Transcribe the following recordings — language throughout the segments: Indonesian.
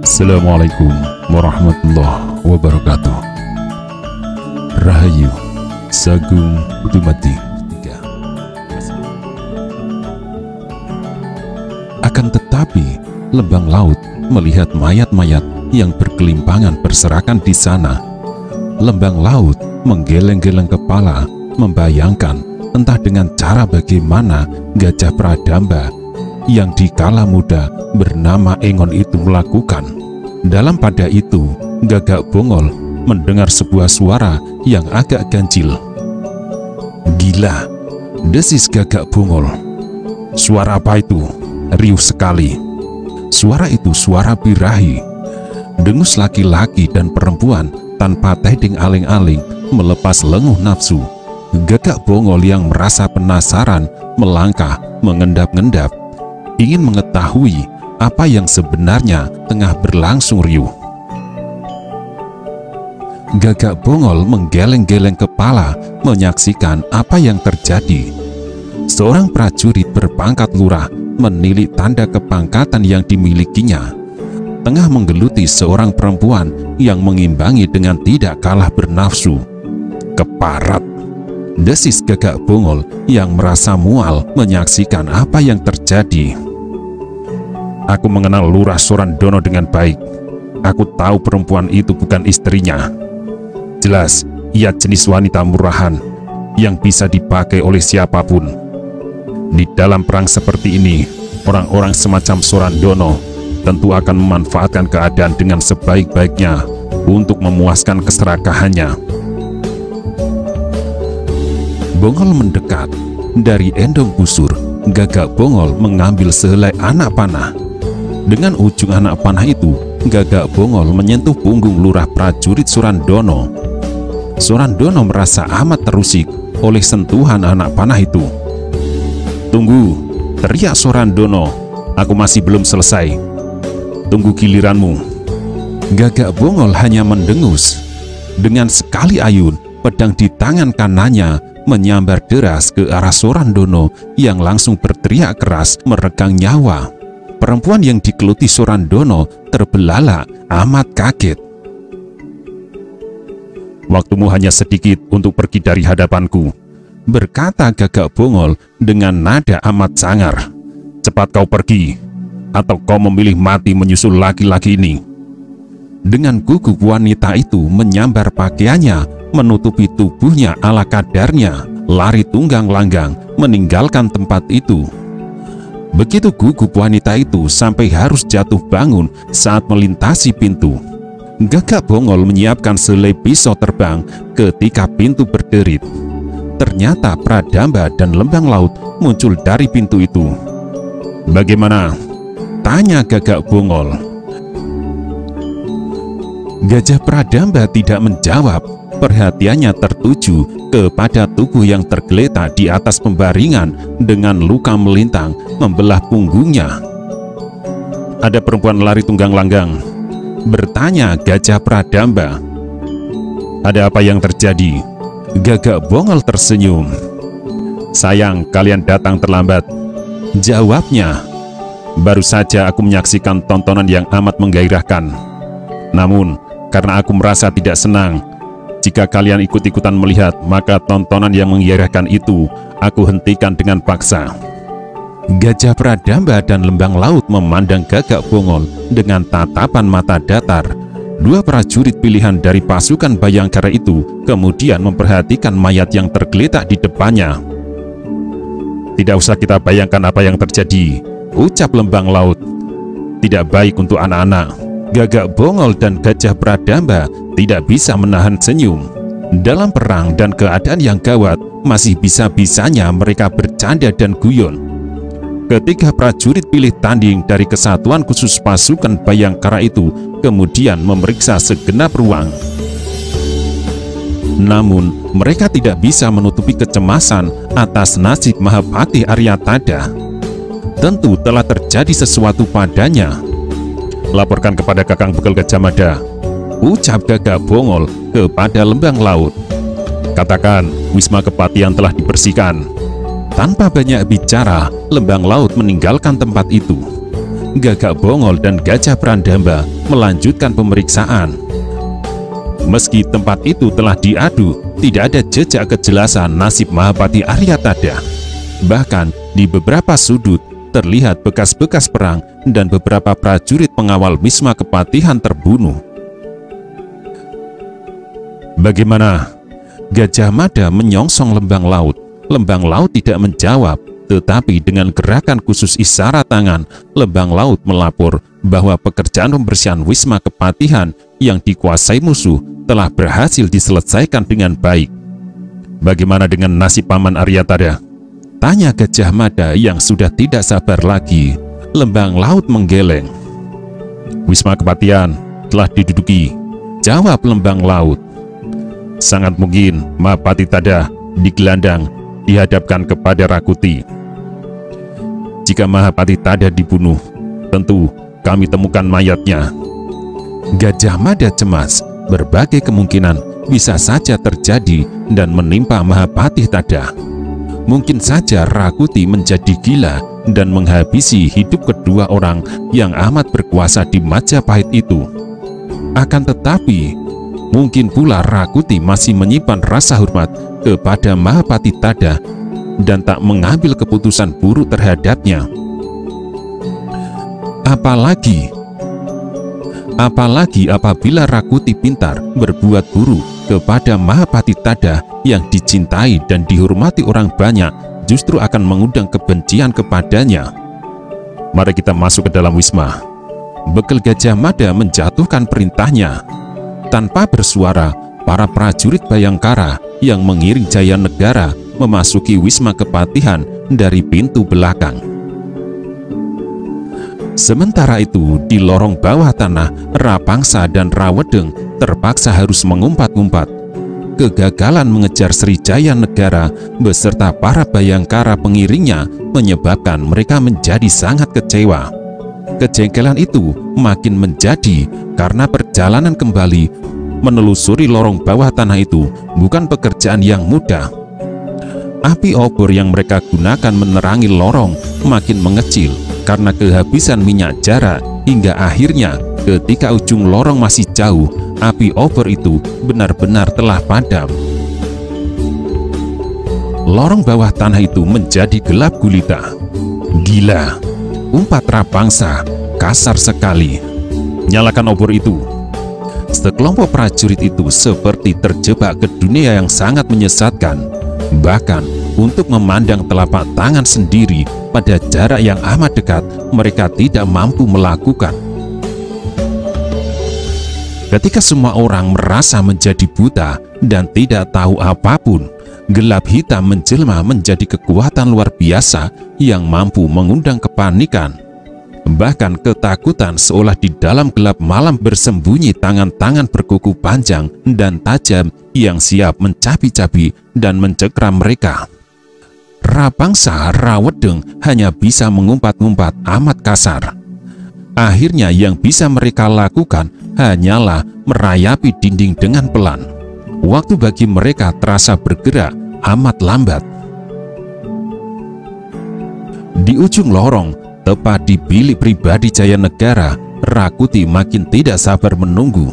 Assalamualaikum warahmatullahi wabarakatuh. Rahayu Sagung Dumadi. Akan tetapi, Lembang Laut melihat mayat-mayat yang berkelimpangan berserakan di sana. Lembang Laut menggeleng-geleng kepala, membayangkan entah dengan cara bagaimana Gajah Pradamba yang dikala muda bernama Engon itu melakukan. Dalam pada itu, Gagak Bongol mendengar sebuah suara yang agak ganjil. "Gila!" desis Gagak Bongol. "Suara apa itu?" Riuh sekali. Suara itu suara birahi. Dengus laki-laki dan perempuan tanpa tedeng aling-aling melepas lenguh nafsu. Gagak Bongol yang merasa penasaran melangkah mengendap-endap, ingin mengetahui apa yang sebenarnya tengah berlangsung riuh. Gagak Bongol menggeleng-geleng kepala menyaksikan apa yang terjadi. Seorang prajurit berpangkat lurah menilik tanda kepangkatan yang dimilikinya, tengah menggeluti seorang perempuan yang mengimbangi dengan tidak kalah bernafsu. "Keparat!" desis Gagak Bongol yang merasa mual menyaksikan apa yang terjadi. "Aku mengenal Lurah Sorandono dengan baik. Aku tahu perempuan itu bukan istrinya. Jelas ia jenis wanita murahan yang bisa dipakai oleh siapapun. Di dalam perang seperti ini, orang-orang semacam Sorandono tentu akan memanfaatkan keadaan dengan sebaik-baiknya untuk memuaskan keserakahannya." Bongol mendekat. Dari endong busur, Gagak Bongol mengambil sehelai anak panah. Dengan ujung anak panah itu, Gagak Bongol menyentuh punggung lurah prajurit Sorandono. Sorandono merasa amat terusik oleh sentuhan anak panah itu. "Tunggu!" teriak Sorandono. "Aku masih belum selesai. Tunggu giliranmu." Gagak Bongol hanya mendengus. Dengan sekali ayun, pedang di tangan kanannya menyambar deras ke arah Sorandono yang langsung berteriak keras meregang nyawa. Perempuan yang dikeluti Sorandono terbelalak amat kaget. "Waktumu hanya sedikit untuk pergi dari hadapanku," berkata Gagak Bongol dengan nada amat sangar. "Cepat kau pergi, atau kau memilih mati menyusul laki-laki ini." Dengan gugup wanita itu menyambar pakaiannya, menutupi tubuhnya ala kadarnya, lari tunggang langgang meninggalkan tempat itu. Begitu gugup wanita itu sampai harus jatuh bangun saat melintasi pintu. Gagak Bongol menyiapkan sehelai pisau terbang ketika pintu berderit. Ternyata Pradamba dan Lembang Laut muncul dari pintu itu. "Bagaimana?" tanya Gagak Bongol. Gajah Pradamba tidak menjawab. Perhatiannya tertuju kepada tubuh yang tergeletak di atas pembaringan dengan luka melintang membelah punggungnya. "Ada perempuan lari tunggang langgang?" bertanya Gajah Pradamba. "Ada apa yang terjadi?" Gagak Bongol tersenyum. "Sayang, kalian datang terlambat," jawabnya. "Baru saja aku menyaksikan tontonan yang amat menggairahkan. Namun, karena aku merasa tidak senang jika kalian ikut-ikutan melihat, maka tontonan yang menggairahkan itu aku hentikan dengan paksa." Gajah Pradamba dan Lembang Laut memandang Gagak Bongol dengan tatapan mata datar. Dua prajurit pilihan dari pasukan Bayangkara itu kemudian memperhatikan mayat yang tergeletak di depannya. "Tidak usah kita bayangkan apa yang terjadi," ucap Lembang Laut. "Tidak baik untuk anak-anak." Gagak Bongol dan Gajah Pradamba tidak bisa menahan senyum. Dalam perang dan keadaan yang gawat, masih bisa-bisanya mereka bercanda dan guyon. Ketiga prajurit pilih tanding dari Kesatuan Khusus Pasukan Bayangkara itu kemudian memeriksa segenap ruang. Namun, mereka tidak bisa menutupi kecemasan atas nasib Mahapati Aryatada. Tentu telah terjadi sesuatu padanya. "Laporkan kepada Kakang Bekel Gajah Mada," ucap Gagak Bongol kepada Lembang Laut. "Katakan, wisma kepatian telah dibersihkan." Tanpa banyak bicara, Lembang Laut meninggalkan tempat itu. Gagak Bongol dan Gajah Prandamba melanjutkan pemeriksaan. Meski tempat itu telah diadu, tidak ada jejak kejelasan nasib Mahapati Aryatada. Bahkan di beberapa sudut terlihat bekas-bekas perang dan beberapa prajurit pengawal Wisma Kepatihan terbunuh. Bagaimana? Gajah Mada menyongsong Lembang Laut. Lembang Laut tidak menjawab, tetapi dengan gerakan khusus isyarat tangan, Lembang Laut melapor bahwa pekerjaan pembersihan Wisma Kepatihan yang dikuasai musuh telah berhasil diselesaikan dengan baik. Bagaimana dengan nasib Paman Aryatada? Tanya Gajah Mada yang sudah tidak sabar lagi. Lembang Laut menggeleng. Wisma Kepatihan telah diduduki, jawab Lembang Laut. Sangat mungkin Mahapati Tada digelandang dihadapkan kepada Rakuti. Jika Mahapati Tada dibunuh, tentu kami temukan mayatnya. Gajah Mada cemas, berbagai kemungkinan bisa saja terjadi dan menimpa Mahapati Tada. Mungkin saja Rakuti menjadi gila dan menghabisi hidup kedua orang yang amat berkuasa di Majapahit itu. Akan tetapi, mungkin pula Rakuti masih menyimpan rasa hormat kepada Mahapati Tada dan tak mengambil keputusan buruk terhadapnya. Apalagi apabila Rakuti pintar berbuat buruk kepada Mahapati Tada yang dicintai dan dihormati orang banyak, justru akan mengundang kebencian kepadanya. Mari kita masuk ke dalam wisma. Bekel Gajah Mada menjatuhkan perintahnya. Tanpa bersuara, para prajurit Bayangkara yang mengiring Jayanegara memasuki Wisma Kepatihan dari pintu belakang. Sementara itu, di lorong bawah tanah, Rapangsa dan Rawedeng terpaksa harus mengumpat-ngumpat. Kegagalan mengejar Sri Jayanegara beserta para Bayangkara pengiringnya menyebabkan mereka menjadi sangat kecewa. Kejengkelan itu makin menjadi karena perjalanan kembali menelusuri lorong bawah tanah itu bukan pekerjaan yang mudah. Api obor yang mereka gunakan menerangi lorong makin mengecil karena kehabisan minyak jarak, hingga akhirnya ketika ujung lorong masih jauh, api obor itu benar-benar telah padam. Lorong bawah tanah itu menjadi gelap gulita. Gila, umpat Rapangsa, kasar sekali. Nyalakan obor itu. Sekelompok prajurit itu seperti terjebak ke dunia yang sangat menyesatkan. Bahkan untuk memandang telapak tangan sendiri pada jarak yang amat dekat, mereka tidak mampu melakukan. Ketika semua orang merasa menjadi buta dan tidak tahu apapun, gelap hitam menjelma menjadi kekuatan luar biasa yang mampu mengundang kepanikan. Bahkan ketakutan seolah di dalam gelap malam bersembunyi tangan-tangan berkuku panjang dan tajam yang siap mencabi-cabi dan mencekram mereka. Rapangsa, Rawedeng hanya bisa mengumpat-ngumpat amat kasar. Akhirnya yang bisa mereka lakukan hanyalah merayapi dinding dengan pelan. Waktu bagi mereka terasa bergerak amat lambat. Di ujung lorong, tepat di bilik pribadi Jayanegara, Rakuti makin tidak sabar menunggu.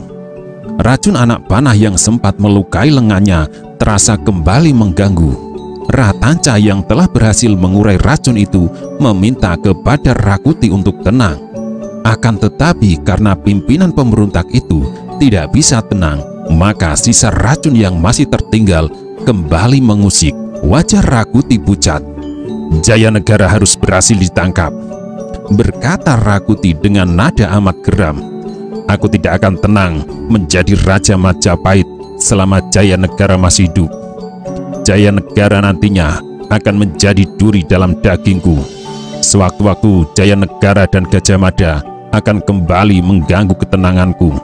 Racun anak panah yang sempat melukai lengannya terasa kembali mengganggu. Ratanca yang telah berhasil mengurai racun itu meminta kepada Rakuti untuk tenang. Akan tetapi karena pimpinan pemberontak itu tidak bisa tenang, maka sisa racun yang masih tertinggal kembali mengusik. Wajah Rakuti pucat. Jayanegara harus berhasil ditangkap, berkata Rakuti dengan nada amat geram. Aku tidak akan tenang menjadi Raja Majapahit selama Jayanegara masih hidup. Jayanegara nantinya akan menjadi duri dalam dagingku. Sewaktu-waktu Jayanegara dan Gajah Mada akan kembali mengganggu ketenanganku.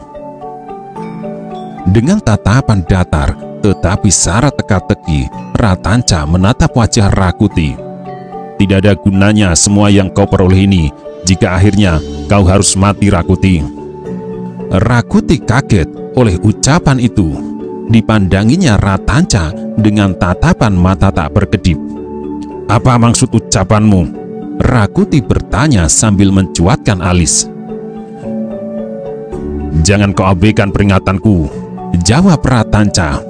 Dengan tatapan datar tetapi syarat teka-teki, Ratanca menatap wajah Rakuti. Tidak ada gunanya semua yang kau peroleh ini jika akhirnya kau harus mati, Rakuti. Rakuti kaget oleh ucapan itu. Dipandanginya Ratanca dengan tatapan mata tak berkedip. Apa maksud ucapanmu? Rakuti bertanya sambil mencuatkan alis. "Jangan kau abaikan peringatanku," jawab Ratanca.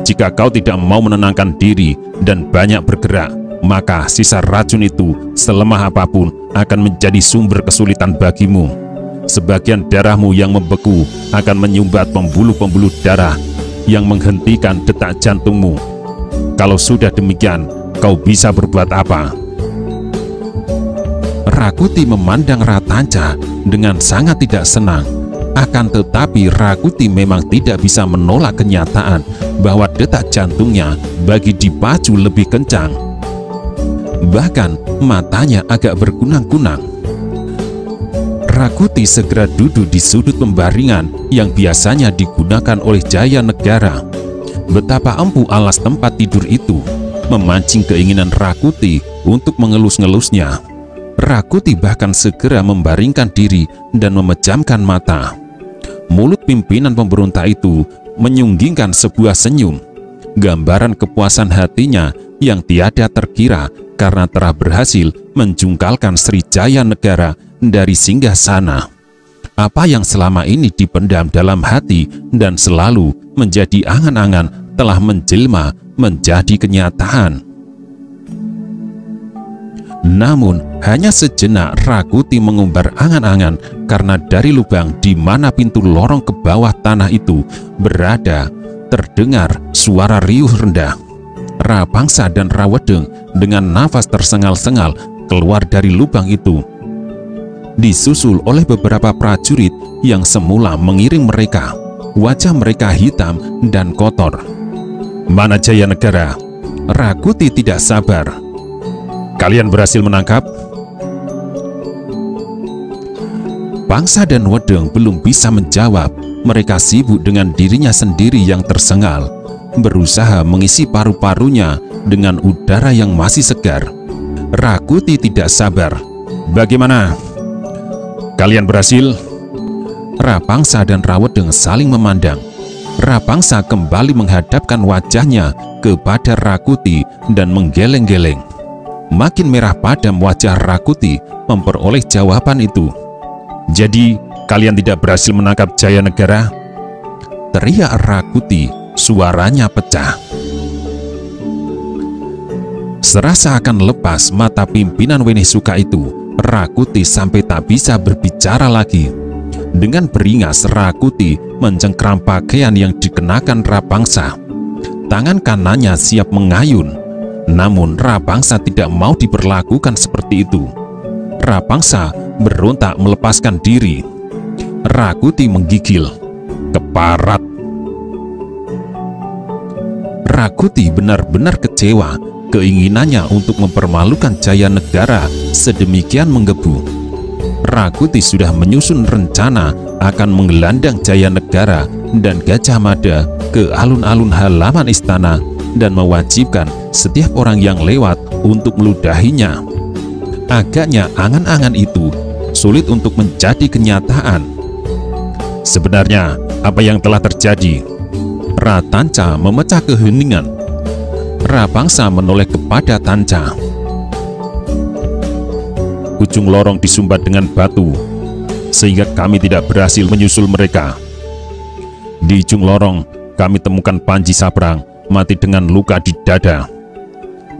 "Jika kau tidak mau menenangkan diri dan banyak bergerak, maka sisa racun itu selemah apapun akan menjadi sumber kesulitan bagimu. Sebagian darahmu yang membeku akan menyumbat pembuluh-pembuluh darah yang menghentikan detak jantungmu. Kalau sudah demikian, kau bisa berbuat apa?" Rakuti memandang Ratanca dengan sangat tidak senang. Akan tetapi Rakuti memang tidak bisa menolak kenyataan bahwa detak jantungnya bagi dipacu lebih kencang. Bahkan matanya agak berkunang-kunang. Rakuti segera duduk di sudut pembaringan yang biasanya digunakan oleh Jaya Negara. Betapa empu alas tempat tidur itu memancing keinginan Rakuti untuk mengelus-ngelusnya. Rakuti bahkan segera membaringkan diri dan memejamkan mata. Mulut pimpinan pemberontak itu menyunggingkan sebuah senyum, gambaran kepuasan hatinya yang tiada terkira karena telah berhasil menjungkalkan Srijaya Negara dari singgasana. Apa yang selama ini dipendam dalam hati dan selalu menjadi angan-angan telah menjelma menjadi kenyataan. Namun hanya sejenak Rakuti mengumbar angan-angan karena dari lubang di mana pintu lorong ke bawah tanah itu berada terdengar suara riuh rendah. Rapangsa dan Rawedeng dengan nafas tersengal-sengal keluar dari lubang itu, disusul oleh beberapa prajurit yang semula mengiring mereka. Wajah mereka hitam dan kotor. "Mana Jaya Negara?" Rakuti tidak sabar. "Kalian berhasil menangkap?" Pangsa dan Wedeng belum bisa menjawab. Mereka sibuk dengan dirinya sendiri yang tersengal, berusaha mengisi paru-parunya dengan udara yang masih segar. Rakuti tidak sabar. "Bagaimana? Kalian berhasil?" Rapangsa dan Rawedeng saling memandang. Rapangsa kembali menghadapkan wajahnya kepada Rakuti dan menggeleng-geleng. Makin merah padam wajah Rakuti memperoleh jawaban itu. "Jadi kalian tidak berhasil menangkap Jaya Negara?" teriak Rakuti, suaranya pecah. Serasa akan lepas mata pimpinan Wenisuka itu, Rakuti sampai tak bisa berbicara lagi. Dengan beringas Rakuti mencengkram pakaian yang dikenakan Rapangsa. Tangan kanannya siap mengayun. Namun Rapangsa tidak mau diperlakukan seperti itu. Rapangsa berontak melepaskan diri. Rakuti menggigil. "Keparat!" Rakuti benar-benar kecewa. Keinginannya untuk mempermalukan Jaya Negara sedemikian menggebu. Rakuti sudah menyusun rencana akan menggelandang Jaya Negara dan Gajah Mada ke alun-alun halaman istana dan mewajibkan setiap orang yang lewat untuk meludahinya. Agaknya angan-angan itu sulit untuk menjadi kenyataan. "Sebenarnya apa yang telah terjadi?" Ratanca memecah keheningan. Rapangsa menoleh kepada Tanca. "Ujung lorong disumbat dengan batu, sehingga kami tidak berhasil menyusul mereka. Di ujung lorong kami temukan Panji Sabrang mati dengan luka di dada.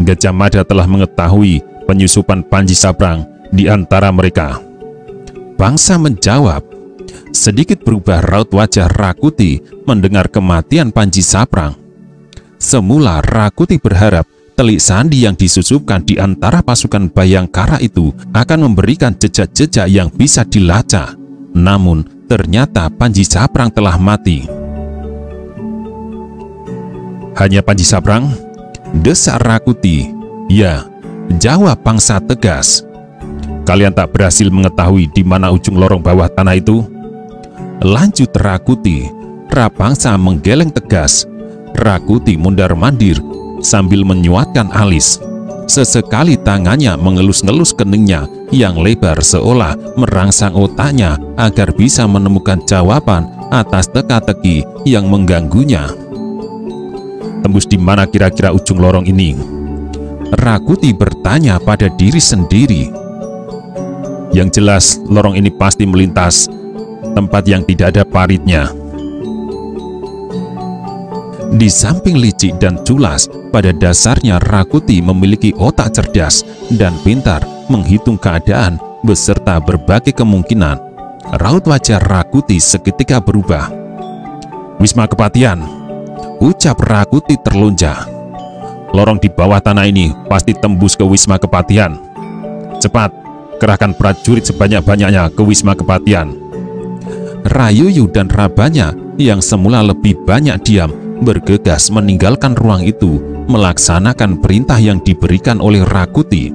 Gajah Mada telah mengetahui penyusupan Panji Sabrang di antara mereka." Bangsa menjawab. Sedikit berubah raut wajah Rakuti mendengar kematian Panji Sabrang. Semula Rakuti berharap telik sandi yang disusupkan di antara pasukan Bayangkara itu akan memberikan jejak-jejak yang bisa dilacak. Namun ternyata Panji Sabrang telah mati. "Hanya Panji Sabrang?" desak Rakuti. "Ya," jawab Pangsa tegas. "Kalian tak berhasil mengetahui di mana ujung lorong bawah tanah itu?" lanjut Rakuti. Rapangsa menggeleng tegas. Rakuti mundar-mandir sambil menyuatkan alis. Sesekali tangannya mengelus-ngelus keningnya yang lebar seolah merangsang otaknya agar bisa menemukan jawaban atas teka-teki yang mengganggunya. "Tembus di mana kira-kira ujung lorong ini?" Rakuti bertanya pada diri sendiri. Yang jelas, lorong ini pasti melintas tempat yang tidak ada paritnya. Di samping licik dan culas, pada dasarnya Rakuti memiliki otak cerdas dan pintar menghitung keadaan beserta berbagai kemungkinan. Raut wajah Rakuti seketika berubah. "Wisma Kepatihan," ucap Rakuti terlunjak. "Lorong di bawah tanah ini pasti tembus ke Wisma Kepatihan. Cepat, kerahkan prajurit sebanyak-banyaknya ke Wisma Kepatihan." Rayuyu dan Rabanya yang semula lebih banyak diam bergegas meninggalkan ruang itu, melaksanakan perintah yang diberikan oleh Rakuti.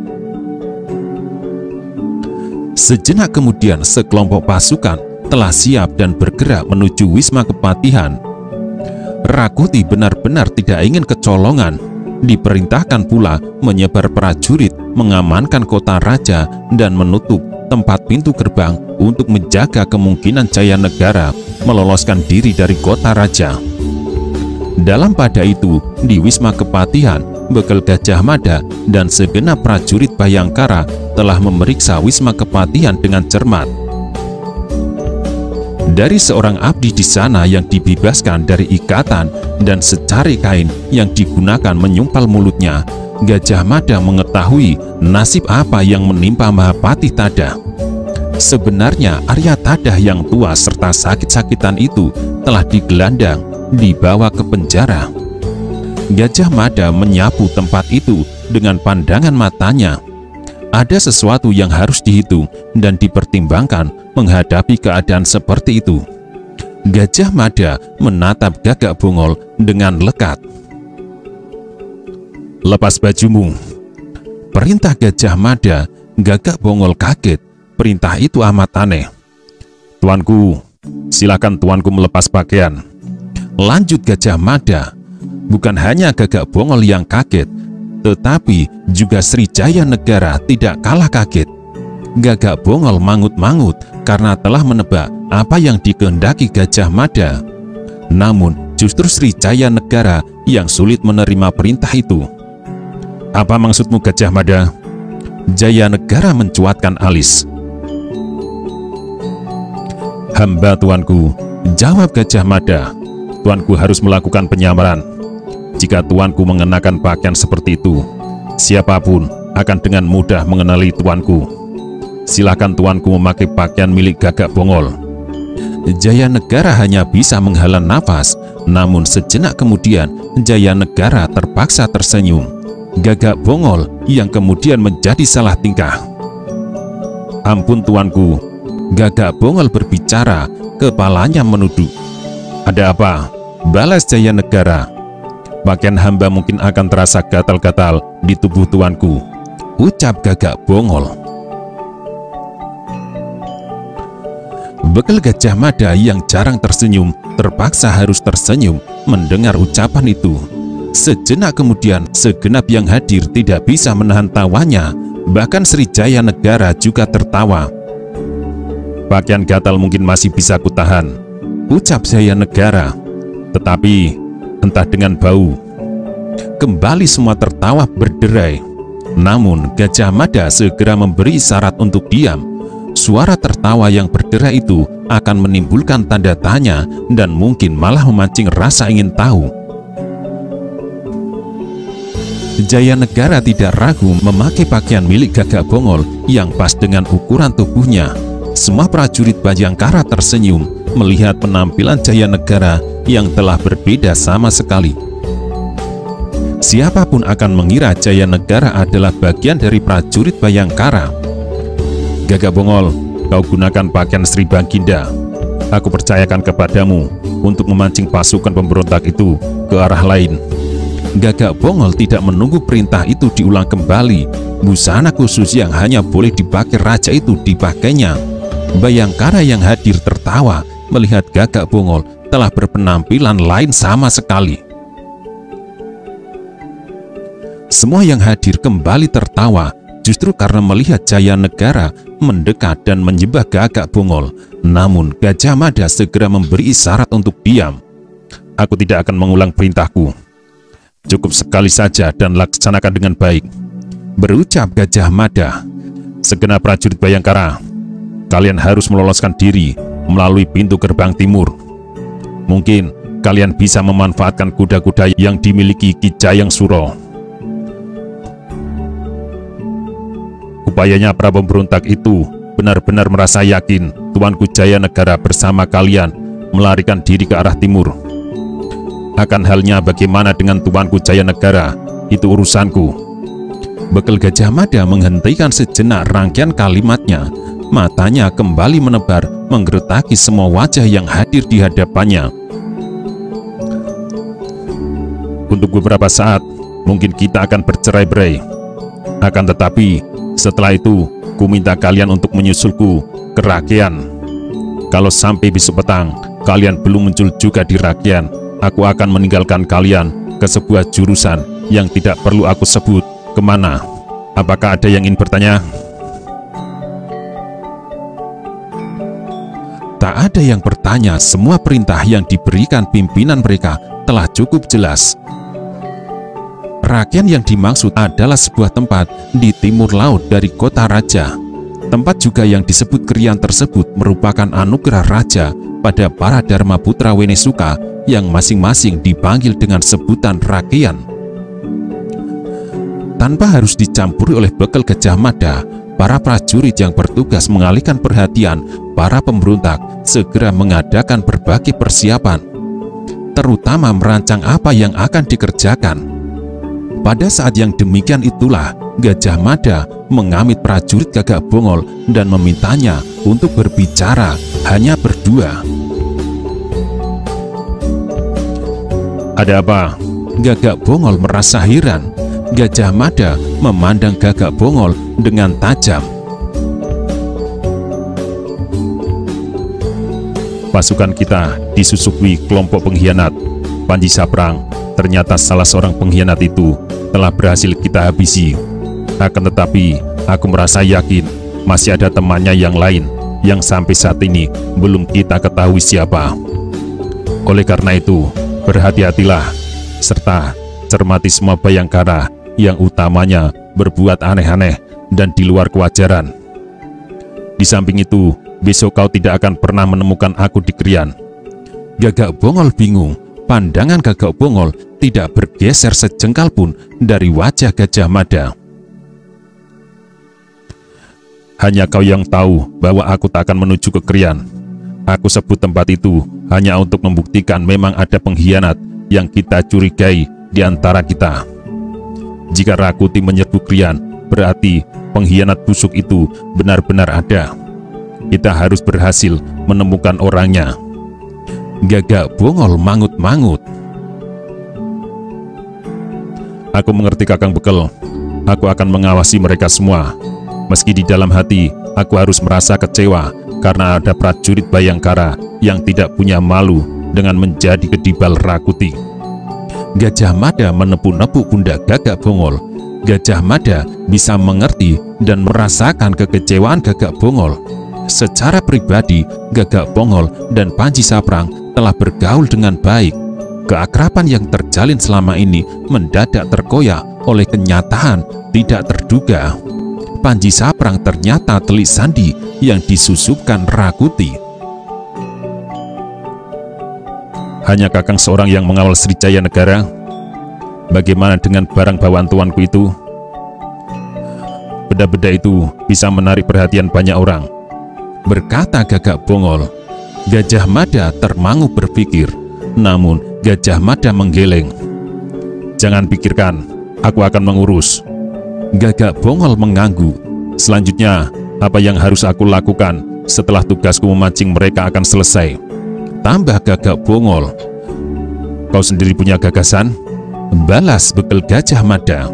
Sejenak kemudian sekelompok pasukan telah siap dan bergerak menuju Wisma Kepatihan. Rakuti benar-benar tidak ingin kecolongan. Diperintahkan pula menyebar prajurit mengamankan kota raja dan menutup tempat pintu gerbang untuk menjaga kemungkinan Jayanegara meloloskan diri dari kota raja. Dalam pada itu, di Wisma Kepatihan, Bekel Gajah Mada dan segenap prajurit Bayangkara telah memeriksa Wisma Kepatihan dengan cermat. Dari seorang abdi di sana yang dibebaskan dari ikatan dan secari kain yang digunakan menyumpal mulutnya, Gajah Mada mengetahui nasib apa yang menimpa Mahapati Tadah. Sebenarnya Arya Tadah yang tua serta sakit-sakitan itu telah digelandang, dibawa ke penjara. Gajah Mada menyapu tempat itu dengan pandangan matanya. Ada sesuatu yang harus dihitung dan dipertimbangkan menghadapi keadaan seperti itu. Gajah Mada menatap Gagak Bongol dengan lekat. "Lepas bajumu," perintah Gajah Mada. Gagak Bongol kaget. Perintah itu amat aneh. "Tuanku, silakan tuanku melepas pakaian," lanjut Gajah Mada. Bukan hanya Gagak Bongol yang kaget, tetapi juga Sri Jayanegara tidak kalah kaget. Gagak Bongol mangut-mangut karena telah menebak apa yang dikehendaki Gajah Mada. Namun justru Sri Jayanegara yang sulit menerima perintah itu. "Apa maksudmu, Gajah Mada?" Jayanegara mencuatkan alis. "Hamba tuanku," jawab Gajah Mada. "Tuanku harus melakukan penyamaran. Jika tuanku mengenakan pakaian seperti itu, siapapun akan dengan mudah mengenali tuanku. Silakan tuanku memakai pakaian milik Gagak Bongol." Jayanegara hanya bisa menghela nafas, namun sejenak kemudian Jayanegara terpaksa tersenyum. Gagak Bongol yang kemudian menjadi salah tingkah. "Ampun tuanku," Gagak Bongol berbicara, kepalanya menunduk. "Ada apa?" balas Jayanegara. "Pakaian hamba mungkin akan terasa gatal-gatal di tubuh tuanku," ucap Gagak Bongol. Bekel Gajah Mada yang jarang tersenyum terpaksa harus tersenyum mendengar ucapan itu. Sejenak kemudian segenap yang hadir tidak bisa menahan tawanya, bahkan Sri Jayanegara juga tertawa. "Pakaian gatal mungkin masih bisa kutahan," ucap Jayanegara, "tetapi entah dengan bau." Kembali semua tertawa berderai. Namun Gajah Mada segera memberi isyarat untuk diam. Suara tertawa yang berderai itu akan menimbulkan tanda tanya dan mungkin malah memancing rasa ingin tahu. Jayanegara tidak ragu memakai pakaian milik Gagak Bongol yang pas dengan ukuran tubuhnya. Semua prajurit Bayangkara tersenyum melihat penampilan Jayanegara yang telah berbeda sama sekali. Siapapun akan mengira Jayanegara adalah bagian dari prajurit Bayangkara. "Gagak Bongol, kau gunakan pakaian Sri Baginda. Aku percayakan kepadamu untuk memancing pasukan pemberontak itu ke arah lain." Gagak Bongol tidak menunggu perintah itu diulang kembali. Busana khusus yang hanya boleh dipakai raja itu dipakainya. Bayangkara yang hadir tertawa melihat Gagak Bongol telah berpenampilan lain sama sekali. Semua yang hadir kembali tertawa justru karena melihat Jayanegara mendekat dan menyembah Gagak Bongol. Namun Gajah Mada segera memberi isyarat untuk diam. "Aku tidak akan mengulang perintahku. Cukup sekali saja dan laksanakan dengan baik," berucap Gajah Mada. "Segenap prajurit Bayangkara, kalian harus meloloskan diri melalui pintu gerbang timur. Mungkin kalian bisa memanfaatkan kuda-kuda yang dimiliki Ki Jayang Suro. Upayanya para pemberontak itu benar-benar merasa yakin Tuanku Jayanegara bersama kalian melarikan diri ke arah timur. Akan halnya bagaimana dengan Tuanku Jayanegara, itu urusanku. Bekel Gajah Mada menghentikan sejenak rangkaian kalimatnya. Matanya kembali menebar menggerutaki semua wajah yang hadir di hadapannya. Untuk beberapa saat, mungkin kita akan bercerai-berai. Akan tetapi, setelah itu, ku minta kalian untuk menyusulku ke Rakyat. Kalau sampai besok petang, kalian belum muncul juga di Rakyat, aku akan meninggalkan kalian ke sebuah jurusan yang tidak perlu aku sebut kemana. Apakah ada yang ingin bertanya? Tak ada yang bertanya, semua perintah yang diberikan pimpinan mereka telah cukup jelas. Rakyat yang dimaksud adalah sebuah tempat di timur laut dari kota raja. Tempat juga yang disebut Kriyan tersebut merupakan anugerah raja pada para Dharma Putra Wenesuka yang masing-masing dipanggil dengan sebutan Rakyat. Tanpa harus dicampuri oleh Bekel Gajah Mada, para prajurit yang bertugas mengalihkan perhatian para pemberontak segera mengadakan berbagai persiapan, terutama merancang apa yang akan dikerjakan. Pada saat yang demikian itulah Gajah Mada mengamit prajurit Gagak Bongol dan memintanya untuk berbicara hanya berdua. Ada apa? Gagak Bongol merasa heran. Gajah Mada memandang Gagak Bongol dengan tajam. Pasukan kita disusupui kelompok pengkhianat. Panji Saprang, ternyata salah seorang pengkhianat itu telah berhasil kita habisi. Akan tetapi, aku merasa yakin masih ada temannya yang lain yang sampai saat ini belum kita ketahui siapa. Oleh karena itu, berhati-hatilah serta cermati semua bayangkara yang utamanya berbuat aneh-aneh dan di luar kewajaran. Di samping itu, besok kau tidak akan pernah menemukan aku di Kriyan. Gagak Bongol bingung. Pandangan Gagak Bongol tidak bergeser sejengkal pun dari wajah Gajah Mada. Hanya kau yang tahu bahwa aku tak akan menuju ke Kriyan. Aku sebut tempat itu hanya untuk membuktikan memang ada pengkhianat yang kita curigai di antara kita. Jika Rakuti menyerbu Kriyan, berarti pengkhianat busuk itu benar-benar ada. Kita harus berhasil menemukan orangnya. Gagak Bongol mangut-mangut. Aku mengerti Kakang Bekel. Aku akan mengawasi mereka semua. Meski di dalam hati, aku harus merasa kecewa karena ada prajurit Bayangkara yang tidak punya malu dengan menjadi kedibal Rakuti. Gajah Mada menepuk-nepuk pundak Gagak Bongol. Gajah Mada bisa mengerti dan merasakan kekecewaan Gagak Bongol. Secara pribadi, Gagak Bongol dan Panji Saprang telah bergaul dengan baik. Keakraban yang terjalin selama ini mendadak terkoyak oleh kenyataan tidak terduga. Panji Saprang ternyata telik sandi yang disusupkan Rakuti. Hanya Kakang seorang yang mengawal Sri Jayanegara. Bagaimana dengan barang bawaan tuanku itu? Benda-benda itu bisa menarik perhatian banyak orang, berkata Gagak Bongol. Gajah Mada termangu berpikir, namun Gajah Mada menggeleng. Jangan pikirkan, aku akan mengurus. Gagak Bongol mengangguk. Selanjutnya, apa yang harus aku lakukan setelah tugasku memancing mereka akan selesai? Tambah Gagak Bongol. Kau sendiri punya gagasan? Balas Bekel Gajah Mada.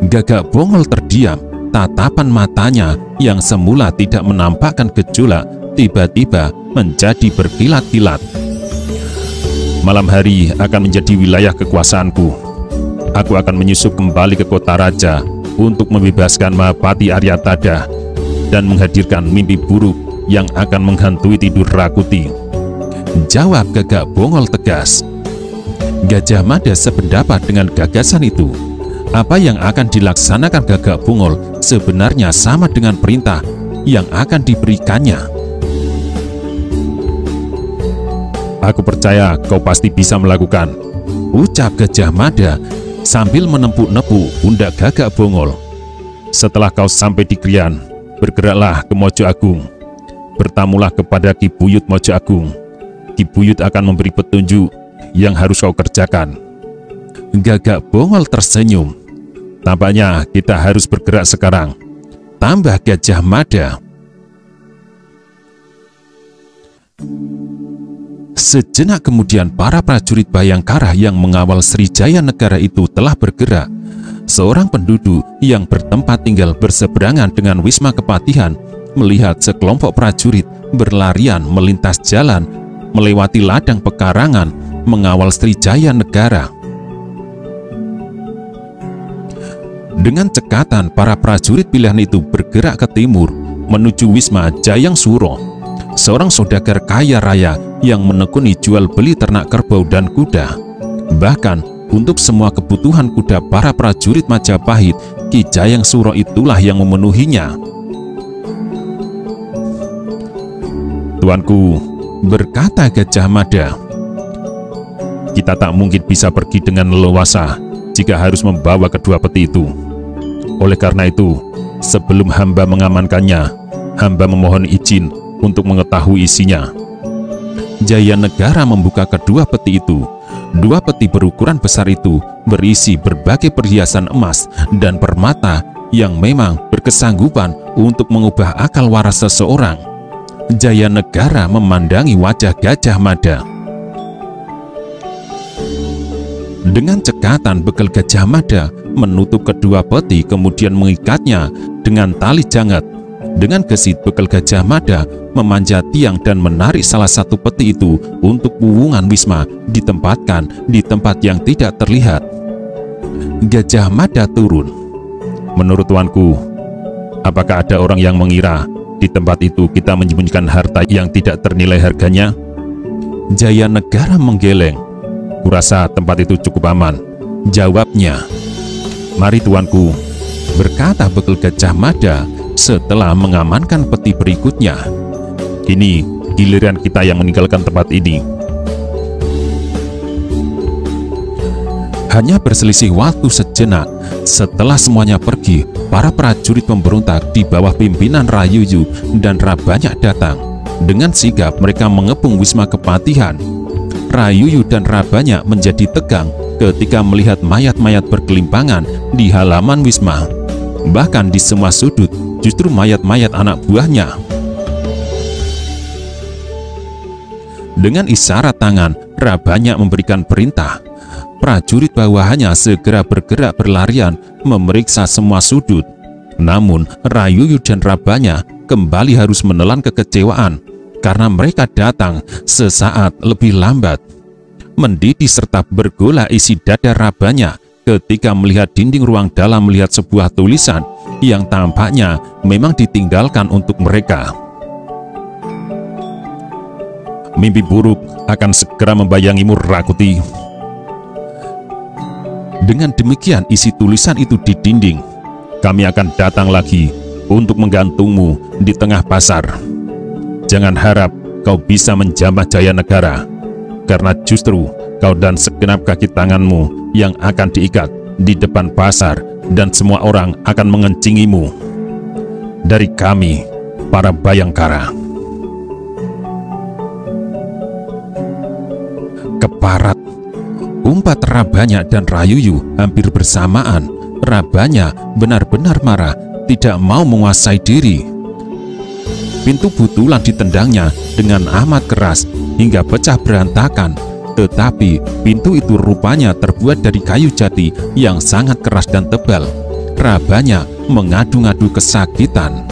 Gagak Bongol terdiam. Tatapan matanya yang semula tidak menampakkan gejolak tiba-tiba menjadi berkilat-kilat. Malam hari akan menjadi wilayah kekuasaanku. Aku akan menyusup kembali ke kota raja untuk membebaskan Mahapati Aryatada dan menghadirkan mimpi buruk yang akan menghantui tidur Rakuti. Jawab Gagak Bongol tegas. Gajah Mada sependapat dengan gagasan itu. Apa yang akan dilaksanakan Gagak Bungol sebenarnya sama dengan perintah yang akan diberikannya. "Aku percaya kau pasti bisa melakukan," ucap Gajah Mada sambil menepuk-nepuk pundak Gagak Bungol. "Setelah kau sampai di Krian, bergeraklah ke Mojo Agung. Bertamulah kepada Ki Buyut Mojo Agung. Ki Buyut akan memberi petunjuk yang harus kau kerjakan." Gagak Bungol tersenyum. "Tampaknya kita harus bergerak sekarang," tambah Gajah Mada. Sejenak kemudian para prajurit Bayangkara yang mengawal Srijaya Negara itu telah bergerak. Seorang penduduk yang bertempat tinggal berseberangan dengan Wisma Kepatihan melihat sekelompok prajurit berlarian melintas jalan, melewati ladang pekarangan, mengawal Srijaya Negara. Dengan cekatan, para prajurit pilihan itu bergerak ke timur, menuju Wisma Jayang Suro, seorang saudagar kaya raya yang menekuni jual beli ternak kerbau dan kuda. Bahkan, untuk semua kebutuhan kuda para prajurit Majapahit, Ki Jayang Suro itulah yang memenuhinya. "Tuanku," berkata Gajah Mada, "kita tak mungkin bisa pergi dengan leluasa jika harus membawa kedua peti itu. Oleh karena itu, sebelum hamba mengamankannya, hamba memohon izin untuk mengetahui isinya." Jaya Negara membuka kedua peti itu. Dua peti berukuran besar itu berisi berbagai perhiasan emas dan permata yang memang berkesanggupan untuk mengubah akal waras seseorang. Jaya Negara memandangi wajah Gajah Mada. Dengan cekatan bekal Gajah Mada menutup kedua peti, kemudian mengikatnya dengan tali jangat. Dengan gesit bekal Gajah Mada memanjat tiang dan menarik salah satu peti itu untuk puwungan Wisma ditempatkan di tempat yang tidak terlihat. Gajah Mada turun. "Menurut tuanku, apakah ada orang yang mengira di tempat itu kita menyembunyikan harta yang tidak ternilai harganya?" Jaya Negara menggeleng. "Kurasa tempat itu cukup aman," jawabnya. "Mari tuanku," berkata bekal Gajah Mada setelah mengamankan peti berikutnya. "Kini giliran kita yang meninggalkan tempat ini." Hanya berselisih waktu sejenak. Setelah semuanya pergi, para prajurit pemberontak di bawah pimpinan Rayuyu dan Rabanyak datang. Dengan sigap mereka mengepung Wisma Kepatihan. Rayuyu dan Rabanyak menjadi tegang ketika melihat mayat-mayat bergelimpangan di halaman Wisma. Bahkan di semua sudut justru mayat-mayat anak buahnya. Dengan isyarat tangan, Rabanyak memberikan perintah. Prajurit bawahannya segera bergerak berlarian memeriksa semua sudut. Namun Rayuyu dan Rabanyak kembali harus menelan kekecewaan karena mereka datang sesaat lebih lambat. Mendidih serta bergolah isi dada Rabanyak ketika melihat dinding ruang dalam melihat sebuah tulisan yang tampaknya memang ditinggalkan untuk mereka. "Mimpi buruk akan segera membayangimu, Rakuti." Dengan demikian isi tulisan itu di dinding. "Kami akan datang lagi untuk menggantungmu di tengah pasar. Jangan harap kau bisa menjamah Jaya Negara, karena justru kau dan segenap kaki tanganmu yang akan diikat di depan pasar dan semua orang akan mengencingimu. Dari kami, para Bayangkara." "Keparat," umpat Rabanyak dan Rayuyu hampir bersamaan. Rabanyak benar-benar marah, tidak mau menguasai diri. Pintu butulan ditendangnya dengan amat keras hingga pecah berantakan. Tetapi pintu itu rupanya terbuat dari kayu jati yang sangat keras dan tebal. Rabanyak mengadu-ngadu kesakitan.